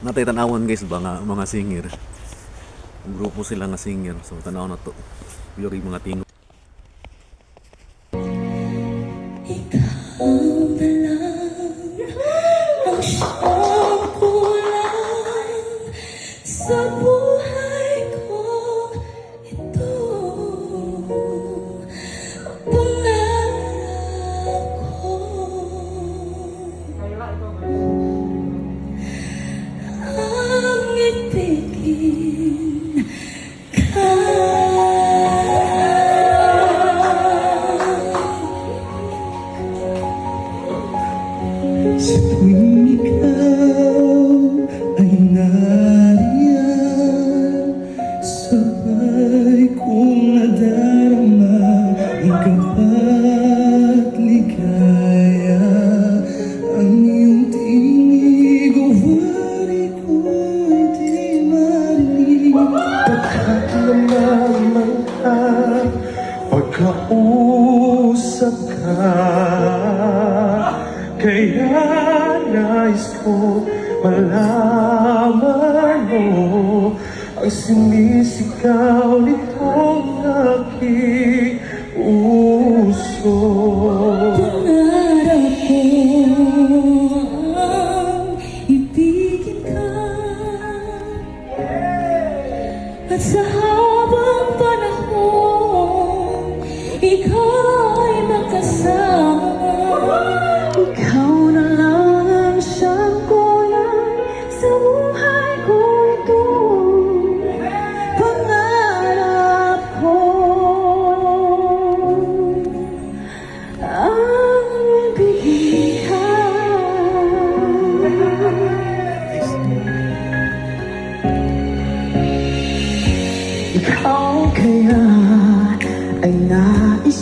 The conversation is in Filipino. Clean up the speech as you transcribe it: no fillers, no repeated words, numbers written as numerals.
natay tanawan guys ba nga mga singer. Grupo sila nga singer. So tanaw na to. Yung mga tingo. Ikaw na lang ang siyang kulang sa buhay ko. Ito ang pangarap ko. Ang ibigin ka. Sa tuwing ikaw ay nariyan, sabay kong nadarama ang kapat ligaya. Ang iyong tinig o wari ko'y di marinig. Pagkat naman ka, pagkausap ka, kaya nais ko malaman mo ang sinisigaw nitong aking puso. Pangarap ko ang ibigin ka, at sa habang panahon ika'y magkasama. Ikaw na lang ang siyang kulang sa buhay ko. Ito pangarap ko, ang ibigin ka. Ikaw kaya ay nais